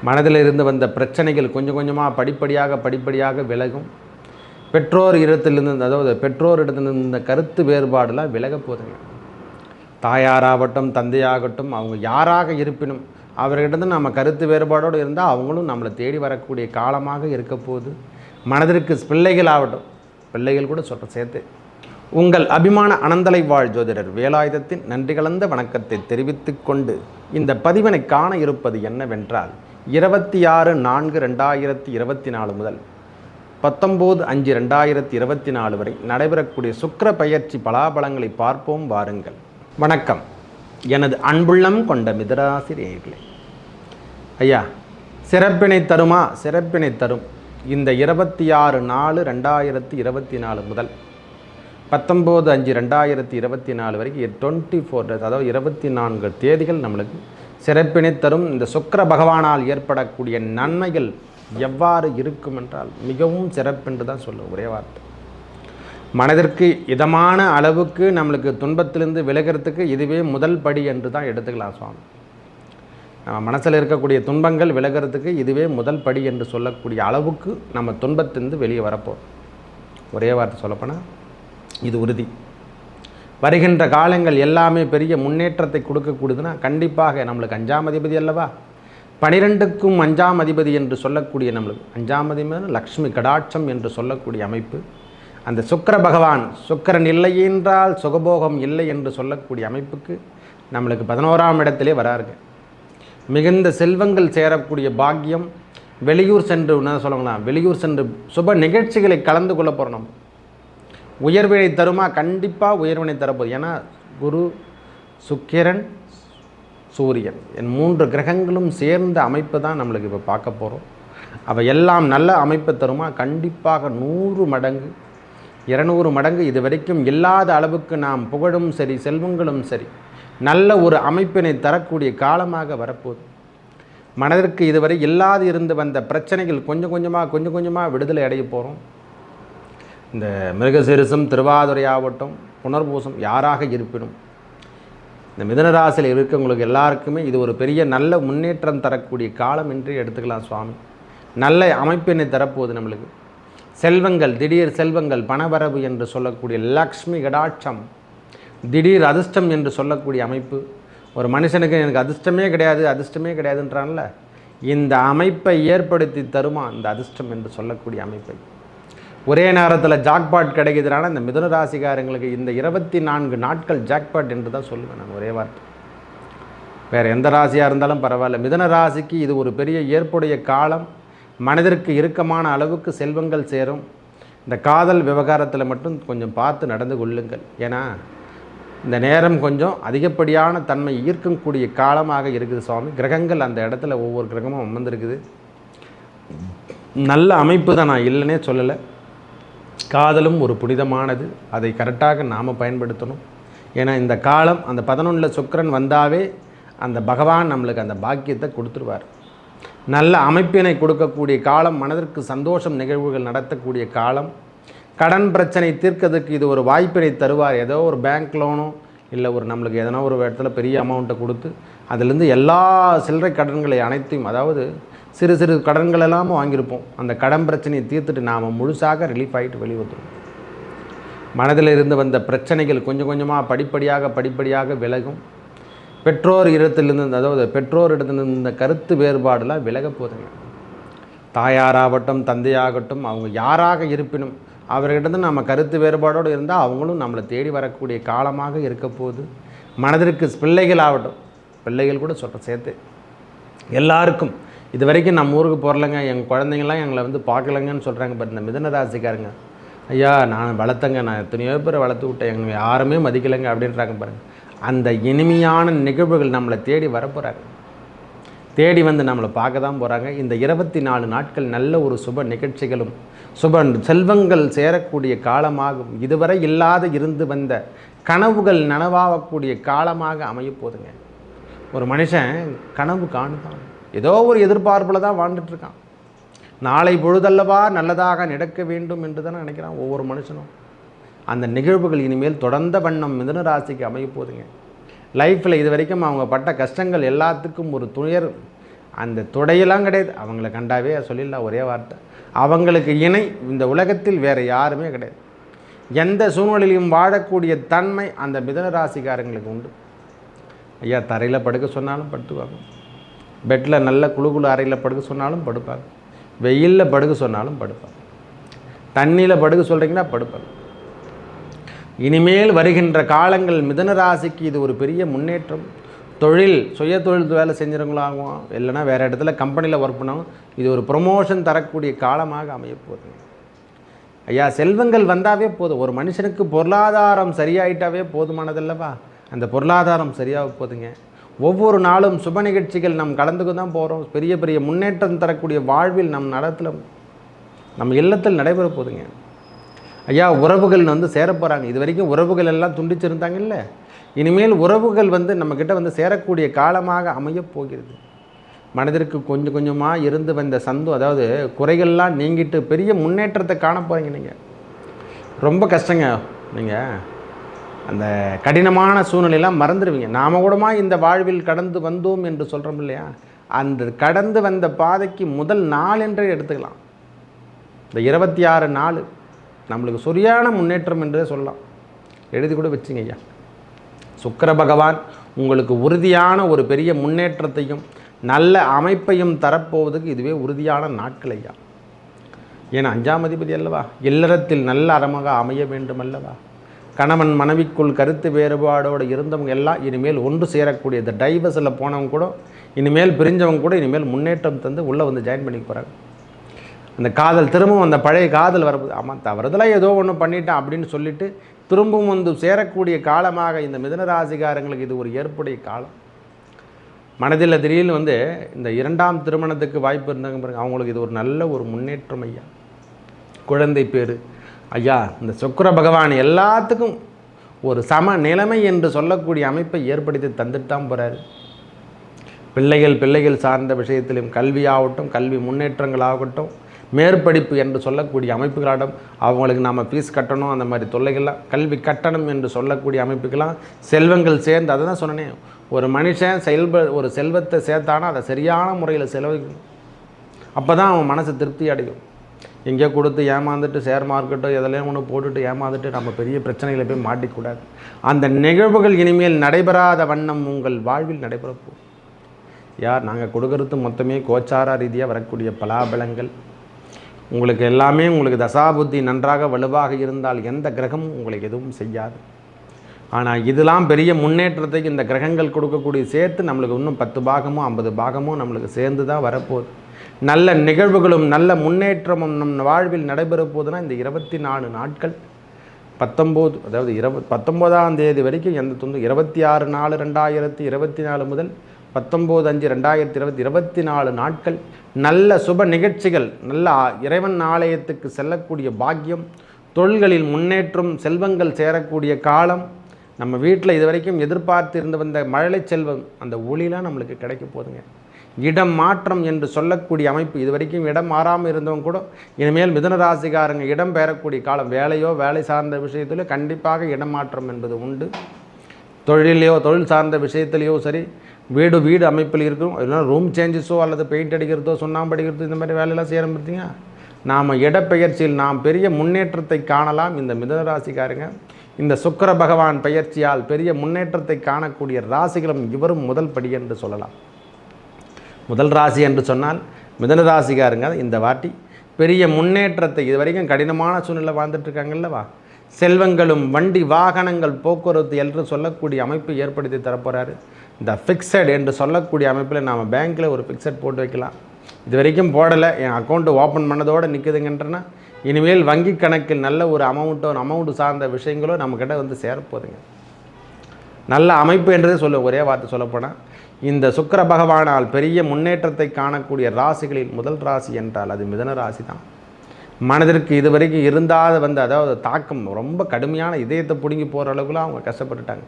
மனதில் இருந்து வந்த பிரச்சனைகள் கொஞ்சம் கொஞ்சமாக படிப்படியாக விலகும். பெற்றோர் இடத்திலிருந்து, அதாவது பெற்றோரிடத்திலிருந்து இந்த கருத்து வேறுபாடெலாம் விலக போதுங்க. தாயாராகட்டும் தந்தையாகட்டும் அவங்க யாராக இருப்பினும் அவர்கிட்ட நம்ம கருத்து வேறுபாடோடு இருந்தால் அவங்களும் நம்மளை தேடி வரக்கூடிய காலமாக இருக்க போகுது. மனதிற்கு பிள்ளைகள் கூட சொல்கிற சேர்த்து உங்கள் அபிமான அனந்தலை வாழ் ஜோதிடர் வேலாயுதத்தின் நன்றி கலந்த வணக்கத்தை தெரிவித்து கொண்டு இந்த பதிவினை காண இருப்பது என்னவென்றால் 26/4/2024 முதல் 19/5/2024 வரை நடைபெறக்கூடிய சுக்கிர பெயர்ச்சி பலாபலங்களை பார்ப்போம் வாருங்கள். வணக்கம் எனது அன்புள்ளம் கொண்ட மிதுனராசி நேயர்களே. ஐயா, சிறப்பினை தரும் இந்த 26/4/2024 முதல் 19/5/2024 வரைக்கும் 24 days, அதாவது 24 தேதிகள் நம்மளுக்கு சிறப்பினை தரும். இந்த சுக்கிர பகவானால் ஏற்படக்கூடிய நன்மைகள் எவ்வாறு இருக்கும் என்றால் மிகவும் சிறப்பென்று தான் சொல்லும் ஒரே வார்த்தை. மனதிற்கு இதமான அளவுக்கு நம்மளுக்கு துன்பத்திலிருந்து விலகிறதுக்கு இதுவே முதல் படி என்று தான் எடுத்துக்கலாம் சுவாமி. நம்ம மனசில் இருக்கக்கூடிய துன்பங்கள் விலகிறதுக்கு இதுவே முதல் படி என்று சொல்லக்கூடிய அளவுக்கு நம்ம துன்பத்திலிருந்து வெளியே வரப்போம். ஒரே வார்த்தை சொல்லப்போனால் இது உறுதி. வருகின்ற காலங்கள் எல்லாமே பெரிய முன்னேற்றத்தை கொடுக்கக்கூடியதுன்னா கண்டிப்பாக நம்மளுக்கு 5ஆம் அதிபதி அல்லவா, 12க்கும் 5ஆம் அதிபதி என்று சொல்லக்கூடிய நம்மளுக்கு 5ஆம் அதிபதி லக்ஷ்மி கடாட்சம் என்று சொல்லக்கூடிய அமைப்பு. அந்த சுக்கிர பகவான், சுக்கிரன் இல்லை என்றால் சுகபோகம் இல்லை என்று சொல்லக்கூடிய அமைப்புக்கு நம்மளுக்கு 11ஆம் இடத்திலே வராருங்க. மிகுந்த செல்வங்கள் சேரக்கூடிய பாக்கியம். வெளியூர் சென்று என்ன சொல்லுங்களா, வெளியூர் சென்று சுப நிகழ்ச்சிகளை கலந்து கொள்ள போகிறோம். நம்ம உயர்வினை தருமா, கண்டிப்பாக உயர்வினை தரப்போகுது. ஏன்னா குரு, சுக்கிரன், சூரியன் என் 3 கிரகங்களும் சேர்ந்த அமைப்பு தான் நம்மளுக்கு இப்போ பார்க்க போகிறோம். அவை எல்லாம் நல்ல அமைப்பை தருமா, கண்டிப்பாக 100 மடங்கு 200 மடங்கு இது வரைக்கும் இல்லாத அளவுக்கு நாம் புகழும் சரி செல்வங்களும் சரி நல்ல ஒரு அமைப்பினை தரக்கூடிய காலமாக வரப்போகுது. மனதிற்கு இதுவரை இல்லாது இருந்து வந்த பிரச்சனைகள் கொஞ்சம் கொஞ்சமாக விடுதலை அடைய போகிறோம். இந்த மிருகசீரிசம், திருவாதிரை ஆகட்டும், புனர்பூசம் யாராக இருப்பினும் இந்த மிதுனராசியில் இருக்கவங்களுக்கு எல்லாருக்குமே இது ஒரு பெரிய நல்ல முன்னேற்றம் தரக்கூடிய காலம் என்று எடுத்துக்கலாம் சுவாமி. நல்ல அமைப்பினை தரப்போகுது. நம்மளுக்கு செல்வங்கள், திடீர் செல்வங்கள், பணவரவு என்று சொல்லக்கூடிய லக்ஷ்மி கடாட்சம், திடீர் அதிர்ஷ்டம் என்று சொல்லக்கூடிய அமைப்பு. ஒரு மனுஷனுக்கு எனக்கு அதிர்ஷ்டமே கிடையாதுன்றான்ல, இந்த அமைப்பை ஏற்படுத்தி தருமா இந்த அதிர்ஷ்டம் என்று சொல்லக்கூடிய அமைப்பை. ஒரே நேரத்தில் ஜாக்பாட் கிடைக்குதுனால இந்த மிதுன ராசிக்காரங்களுக்கு இந்த 24 நாட்கள் ஜாக்பாட் என்று தான் சொல்லுவேன் நான் ஒரே வார்த்தை. வேறு எந்த ராசியாக இருந்தாலும் பரவாயில்ல, மிதுன ராசிக்கு இது ஒரு பெரிய ஏற்புடைய காலம். மனதிற்கு இறுக்கமான அளவுக்கு செல்வங்கள் சேரும். இந்த காதல் விவகாரத்தில் மட்டும் கொஞ்சம் பார்த்து நடந்து கொள்ளுங்கள். ஏன்னா இந்த நேரம் கொஞ்சம் அதிகப்படியான தன்மை ஈர்க்கக்கூடிய காலமாக இருக்குது சுவாமி. கிரகங்கள் அந்த இடத்துல ஒவ்வொரு கிரகமும் அமர்ந்திருக்குது. நல்ல அமைப்பு தான், நான் இல்லைன்னே சொல்லலை. காதலும் ஒரு புனிதமானது, அதை கரெக்டாக நாம் பயன்படுத்தணும். ஏன்னா இந்த காலம் அந்த 11 சுக்கிரன் வந்தாவே அந்த பகவான் நம்மளுக்கு அந்த பாக்கியத்தை கொடுத்துருவார். நல்ல அமைப்பினை கொடுக்கக்கூடிய காலம், மனதிற்கு சந்தோஷம் நிகழ்வுகள் நடத்தக்கூடிய காலம். கடன் பிரச்சனை தீர்க்கிறதுக்கு இது ஒரு வாய்ப்பினை தருவார். ஏதோ ஒரு பேங்க் லோனோ இல்லை ஒரு நம்மளுக்கு எதனா ஒரு இடத்துல பெரிய அமௌண்ட்டை கொடுத்து அதிலேருந்து எல்லா சில்லறை கடன்களை அனைத்தையும், அதாவது சிறு சிறு கடன்கள் எல்லாமும் வாங்கியிருப்போம், அந்த கடன் பிரச்சனையை தீர்த்துட்டு நாம் முழுசாக ரிலீஃப் ஆகிட்டு வெளியே வந்துடும். மனதில் இருந்து வந்த பிரச்சனைகள் கொஞ்சம் கொஞ்சமாக படிப்படியாக விலகும். பெற்றோர் இடத்திலிருந்து, அதாவது பெற்றோரிடத்திலிருந்து இந்த கருத்து வேறுபாடெலாம் விலக போதுங்க. தாயாராகட்டும் தந்தையாகட்டும் அவங்க யாராக இருப்பினும் அவர்கிட்ட நம்ம கருத்து வேறுபாடோடு இருந்தால் அவங்களும் நம்மளை தேடி வரக்கூடிய காலமாக இருக்க போகுது. மனதிற்கு பிள்ளைகள் கூட சொல்கிற சேர்த்து எல்லாருக்கும் இது வரைக்கும் நம்ம ஊருக்கு போகிறலங்க, எங்கள் குழந்தைங்கள்லாம் எங்களை வந்து பார்க்கலங்கன்னு சொல்கிறாங்க. பட் இந்த மிதுன ராசிக்காரங்க, ஐயா நான் வளர்த்தங்க, நான் எத்தனையோ பேரை வளர்த்து விட்டேன், எங்களை யாருமே மதிக்கலைங்க அப்படின்றாங்க பாருங்கள். அந்த இனிமையான நிகழ்வுகள் நம்மளை தேடி வரப்போகிறாங்க. தேடி வந்து நம்மளை பார்க்க தான் போகிறாங்க. இந்த 24 நாட்கள் நல்ல ஒரு சுப நிகழ்ச்சிகளும் சுப செல்வங்கள் சேரக்கூடிய காலமாகும். இதுவரை இல்லாத இருந்து வந்த கனவுகள் நனவாகக்கூடிய காலமாக அமைய போதுங்க. ஒரு மனுஷன் கனவு காணுதான், ஏதோ ஒரு எதிர்பார்ப்பில் தான் வாழ்ந்துட்டுருக்கான். நாளை பொழுதல்லவா நல்லதாக நடக்க வேண்டும் என்று தானே நினைக்கிறான் ஒவ்வொரு மனுஷனும். அந்த நிகழ்வுகள் இனிமேல் தொடர்ந்த வண்ணம் மிதுன ராசிக்கு அமைய போதுங்க. லைஃப்பில் இது வரைக்கும் அவங்க பட்ட கஷ்டங்கள் எல்லாத்துக்கும் ஒரு துயர் அந்த தொடையெல்லாம் கிடையாது. அவங்கள கண்டாவே சொல்லிடலாம் ஒரே வார்த்தை, அவங்களுக்கு இணை இந்த உலகத்தில் வேறு யாருமே கிடையாது. எந்த சூழ்நிலையிலும் வாழக்கூடிய தன்மை அந்த மிதுன ராசிக்காரங்களுக்கு உண்டு. ஐயா, தரையில் படுக்க சொன்னாலும் படுத்துவாங்க, பெட்டில் நல்ல குழு அறையில் படுக்க சொன்னாலும் படுப்பாங்க, வெயிலில் படுக்க சொன்னாலும் படுப்பாங்க, தண்ணியில் படுக்க சொல்கிறீங்கன்னா படுப்பாங்க. இனிமேல் வருகின்ற காலங்கள் மிதுன ராசிக்கு இது ஒரு பெரிய முன்னேற்றம். தொழில் சுய தொழில் வேலை செஞ்சவங்களாகும், இல்லைன்னா வேறு இடத்துல கம்பெனியில் ஒர்க் பண்ணாலும் இது ஒரு ப்ரொமோஷன் தரக்கூடிய காலமாக அமையப்போகுது. ஐயா, செல்வங்கள் வந்தாவே போதும். ஒரு மனுஷனுக்கு பொருளாதாரம் சரியாயிட்டாவே போதுமானதில்லவா? அந்த பொருளாதாரம் சரியாக போதுங்க. ஒவ்வொரு நாளும் சுப நிகழ்ச்சிகள் நம் கலந்துக்கு தான் போகிறோம். பெரிய பெரிய முன்னேற்றம் தரக்கூடிய வாழ்வில் நம் நடத்தில் நம்ம இல்லத்தில் நடைபெற போதுங்க. ஐயா, உறவுகள் சேர போகிறாங்க. இது வரைக்கும் உறவுகள் எல்லாம் துண்டிச்சிருந்தாங்க இல்லை, இனிமேல் உறவுகள் நம்மக்கிட்ட சேரக்கூடிய காலமாக அமையப் போகிறது. மனதிற்கு கொஞ்சம் கொஞ்சமாக இருந்து வந்த அதாவது குறைகள்லாம் நீங்கிட்டு பெரிய முன்னேற்றத்தை காண போகிறீங்க. நீங்கள் ரொம்ப கஷ்டங்க. நீங்கள் அந்த கடினமான சூழ்நிலையெல்லாம் மறந்துடுவீங்க. நாம் கூடமா இந்த வாழ்வில் கடந்து வந்தோம் என்று சொல்கிறோம் இல்லையா, அந்த கடந்து வந்த பாதைக்கு முதல் நாள் என்றே எடுத்துக்கலாம். இந்த 26 நாள் நம்மளுக்கு சரியான முன்னேற்றம் என்றே சொல்லலாம். எழுதி கூட வச்சுங்க ஐயா. சுக்கிர பகவான் உங்களுக்கு உறுதியான ஒரு பெரிய முன்னேற்றத்தையும் நல்ல அமைப்பையும் தரப்போவதுக்கு இதுவே உறுதியான நாட்கள் ஐயா. ஏன்னா 5ஆம் அதிபதி அல்லவா, இல்லறத்தில் நல்ல அறமாக அமைய வேண்டும் அல்லவா. கணவன் மனைவிக்குள் கருத்து வேறுபாடோடு இருந்தவங்க எல்லாம் இனிமேல் ஒன்று சேரக்கூடிய, இந்த டைவர்ஸில் போனவங்க கூட இனிமேல் பிரிஞ்சவங்க கூட இனிமேல் முன்னேற்றம் தந்து உள்ளே ஜாயின் பண்ணி போகிறாங்க. அந்த காதல் திரும்பவும் அந்த பழைய காதல் வரப்போகுது. ஆமாம், தவறுதலாக ஏதோ ஒன்று பண்ணிட்டான் அப்படின்னு சொல்லிட்டு திரும்பவும் சேரக்கூடிய காலமாக இந்த மிதுன ராசிக்காரங்களுக்கு இது ஒரு ஏற்புடைய காலம். மனதில் திடீர்னு இந்த 2ஆம் திருமணத்துக்கு வாய்ப்பு இருந்தாங்க பாருங்க, அவங்களுக்கு இது ஒரு நல்ல ஒரு முன்னேற்றம் ஐயா. குழந்தை பேர் ஐயா, இந்த சுக்கிர பகவான் எல்லாத்துக்கும் ஒரு சம நிலைமை என்று சொல்லக்கூடிய அமைப்பை ஏற்படுத்தி தந்துட்டு தான் போகிறாரு. பிள்ளைகள் சார்ந்த விஷயத்திலும் கல்வியாகட்டும், கல்வி முன்னேற்றங்களாகட்டும், மேற்படிப்பு என்று சொல்லக்கூடிய அமைப்புகளிடம் அவங்களுக்கு நாம் ஃபீஸ் கட்டணும், அந்த மாதிரி தொல்லைகள்லாம் கல்வி கட்டணம் என்று சொல்லக்கூடிய அமைப்புக்கெல்லாம் செல்வங்கள் சேர்ந்து, அதை தான் சொன்னேன், ஒரு மனுஷன் ஒரு செல்வத்தை சேர்த்தானா அதை சரியான முறையில் செலவழிக்கணும். அப்போ தான் அவன் மனசு திருப்தி அடையும். எங்கேயோ கொடுத்து ஏமாந்துட்டு ஷேர் மார்க்கெட்டோ எதிலையும் ஒன்று போட்டுட்டு ஏமாந்துட்டு நம்ம பெரிய பிரச்சனைகளை போய் மாட்டிக்கூடாது. அந்த நிகழ்வுகள் இனிமேல் நடைபெறாத வண்ணம் உங்கள் வாழ்வில் நடைபெறப்போம். யார் நாங்கள் கொடுக்கறது மொத்தமே கோச்சார ரீதியாக வரக்கூடிய பலாபலங்கள். உங்களுக்கு எல்லாமே உங்களுக்கு தசாபுத்தி நன்றாக வலுவாக இருந்தால் எந்த கிரகமும் உங்களுக்கு எதுவும் செய்யாது. ஆனால் இதெல்லாம் பெரிய முன்னேற்றத்துக்கு இந்த கிரகங்கள் கொடுக்கக்கூடிய சேர்த்து நம்மளுக்கு இன்னும் 10 பாகமோ 50 பாகமோ நம்மளுக்கு சேர்ந்து தான் வரப்போகுது. நல்ல நிகழ்வுகளும் நல்ல முன்னேற்றமும் நம் வாழ்வில் நடைபெற போதுன்னா இந்த 24 நாட்கள் 19 அதாவது 19ஆம் தேதி வரைக்கும் எந்த 26/4/2024 முதல் 19/5/2020 24 நாட்கள் நல்ல சுப நிகழ்ச்சிகள், நல்ல இறைவன் ஆலயத்துக்கு செல்லக்கூடிய பாக்கியம், தொழில்களில் முன்னேற்றம், செல்வங்கள் சேரக்கூடிய காலம். நம்ம வீட்டில் இது வரைக்கும் எதிர்பார்த்து இருந்து வந்த மழலை செல்வம் அந்த ஒளிலாம் நம்மளுக்கு கிடைக்க போதுங்க. இடம் மாற்றம் என்று சொல்லக்கூடிய அமைப்பு, இது வரைக்கும் இடம் மாறாமல் இருந்தவங்க கூட இனிமேல் மிதுன ராசிக்காரங்க இடம் பெறக்கூடிய காலம். வேலை சார்ந்த விஷயத்திலோ கண்டிப்பாக இடம் மாற்றம் என்பது உண்டு. தொழில் சார்ந்த விஷயத்திலையோ சரி, வீடு அமைப்பில் இருக்கும், இல்லைனா ரூம் சேஞ்சஸோ அல்லது பெயிண்ட் அடிக்கிறதோ சுண்ணாம்பு அடிக்கிறதோ இந்த மாதிரி வேலையெல்லாம் செய்ய பார்த்தீங்க. நாம் இடப்பெயர்ச்சியில் நாம் பெரிய முன்னேற்றத்தை காணலாம். இந்த மிதுன ராசிக்காரங்க இந்த சுக்கிர பகவான் பெயர்ச்சியால் பெரிய முன்னேற்றத்தை காணக்கூடிய ராசிகளும் இவரும் முதல் படி என்று சொல்லலாம். முதல் ராசி என்று சொன்னால் மிதுன ராசிக்காரங்க இந்த வாட்டி பெரிய முன்னேற்றத்தை, இது வரைக்கும் கடினமான சூழ்நிலை வாழ்ந்துட்டுருக்காங்கல்லவா, செல்வங்களும் வண்டி வாகனங்கள் போக்குவரத்து என்று சொல்லக்கூடிய அமைப்பு ஏற்படுத்தி தரப்போகிறாரு. இந்த ஃபிக்ஸட் என்று சொல்லக்கூடிய அமைப்பில் நாம் பேங்க்கில் ஒரு ஃபிக்ஸட் போட்டு வைக்கலாம். இது வரைக்கும் போடலை, என் அக்கௌண்ட்டு ஓப்பன் பண்ணதோடு நிற்குதுங்கன்றனா இனிமேல் வங்கி கணக்கில் நல்ல ஒரு அமௌண்ட்டு சார்ந்த விஷயங்களோ நம்மக்கிட்ட சேரப்போகுதுங்க. நல்ல அமைப்பு என்றதே ஒரே வார்த்தை சொல்லப்போனால் இந்த சுக்கிர பகவானால் பெரிய முன்னேற்றத்தை காணக்கூடிய ராசிகளில் முதல் ராசி என்றால் அது மிதுன ராசி தான். மனதிற்கு இதுவரைக்கும் இருந்தாத அதாவது தாக்கம் ரொம்ப கடுமையான இதயத்தை பிடுங்கி போகிற அளவுக்குலாம் அவங்க கஷ்டப்பட்டுட்டாங்க.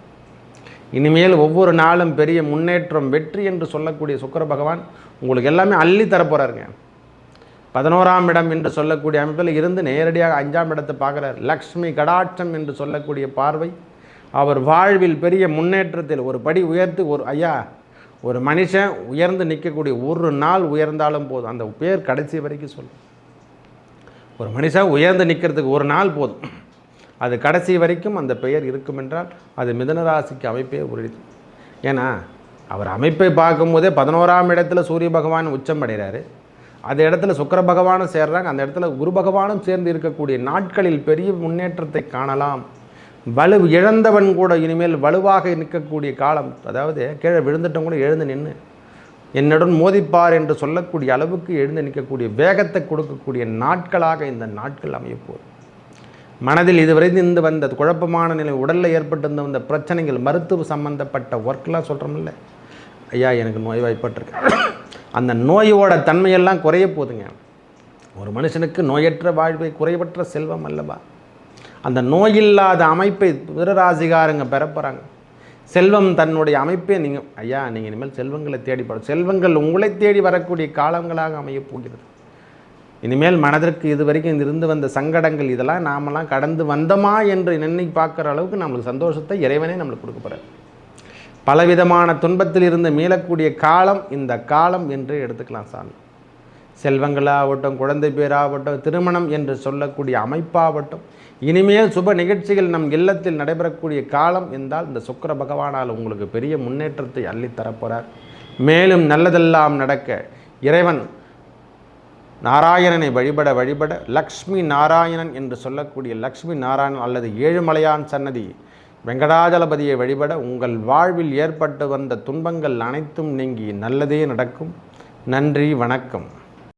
இனிமேல் ஒவ்வொரு நாளும் பெரிய முன்னேற்றம், வெற்றி என்று சொல்லக்கூடிய சுக்கிர பகவான் உங்களுக்கு எல்லாமே அள்ளி தரப்போகிறாருங்க. 11ஆம் இடம் என்று சொல்லக்கூடிய அமைப்பில் இருந்து நேரடியாக 5ஆம் இடத்தை பார்க்குறார். லக்ஷ்மி கடாட்சம் என்று சொல்லக்கூடிய பார்வை அவர் வாழ்வில் பெரிய முன்னேற்றத்தில் ஒரு படி உயர்த்து ஒரு மனுஷன் உயர்ந்து நிற்கக்கூடிய ஒரு நாள் உயர்ந்தாலும் போதும், அந்த பேர் கடைசி வரைக்கும் சொல்லும். ஒரு மனுஷன் உயர்ந்து நிற்கிறதுக்கு ஒரு நாள் போதும், அது கடைசி வரைக்கும் அந்த பெயர் இருக்கும் என்றால் அது மிதுனராசிக்கு அமைப்பே உறுதி. ஏன்னா அவர் அமைப்பை பார்க்கும்போதே 11ஆம் இடத்துல சூரிய பகவான் உச்சம் அடைகிறாரு, அந்த இடத்துல சுக்கிர பகவானும் சேர்றாங்க, அந்த இடத்துல குரு பகவானும் சேர்ந்து இருக்கக்கூடிய நாட்களில் பெரிய முன்னேற்றத்தை காணலாம். வலு இழந்தவன் கூட இனிமேல் வலுவாக நிற்கக்கூடிய காலம், அதாவது கீழே விழுந்துட்டும் கூட எழுந்து நின்று என்னுடன் மோதிப்பார் என்று சொல்லக்கூடிய அளவுக்கு எழுந்து நிற்கக்கூடிய வேகத்தை கொடுக்கக்கூடிய நாட்களாக இந்த நாட்கள் அமையப்போகுது. மனதில் இதுவரை இருந்து வந்த குழப்பமான நிலை, உடலில் ஏற்பட்டிருந்த வந்த பிரச்சனைகள், மருத்துவ சம்பந்தப்பட்ட ஒர்க்கெலாம் சொல்கிறோம்ல, ஐயா எனக்கு நோய் வாய்ப்பட்டிருக்கு, அந்த நோயோட தன்மையெல்லாம் குறைய போகுதுங்க. ஒரு மனுஷனுக்கு நோயற்ற வாழ்வை குறைவற்ற செல்வம் அல்லவா. அந்த நோயில்லாத அமைப்பை மிதுனராசிக்காரங்க பெறப்போகிறாங்க. செல்வம் தன்னுடைய அமைப்பே நீங்கள் ஐயா நீங்கள் இனிமேல் செல்வங்களை தேடிப்படும், செல்வங்கள் உங்களை தேடி வரக்கூடிய காலங்களாக அமையப் போகிறது. இனிமேல் மனதிற்கு இது வரைக்கும் இருந்து வந்த சங்கடங்கள் இதெல்லாம் நாமெல்லாம் கடந்து வந்தோமா என்று நினை பார்க்குற அளவுக்கு நம்மளுக்கு சந்தோஷத்தை இறைவனே நம்மளுக்கு கொடுக்க போகிறார். பலவிதமான துன்பத்தில் இருந்து மீளக்கூடிய காலம் இந்த காலம் என்று எடுத்துக்கலாம் சாமி. செல்வங்களாகட்டும், குழந்தை பேராகட்டும், திருமணம் என்று சொல்லக்கூடிய அமைப்பாகட்டும், இனிமேல் சுப நிகழ்ச்சிகள் நம் இல்லத்தில் நடைபெறக்கூடிய காலம் என்றால் இந்த சுக்கிர பகவானால் உங்களுக்கு பெரிய முன்னேற்றத்தை அள்ளித்தரப்போகிறார். மேலும் நல்லதெல்லாம் நடக்க இறைவன் நாராயணனை வழிபட வழிபட லக்ஷ்மி நாராயணன் என்று சொல்லக்கூடிய லக்ஷ்மி நாராயணன் அல்லது ஏழுமலையான் சன்னதி வெங்கடாஜலபதியை வழிபட உங்கள் வாழ்வில் ஏற்பட்டு வந்த துன்பங்கள் அனைத்தும் நீங்கி நல்லதே நடக்கும். நன்றி, வணக்கம்.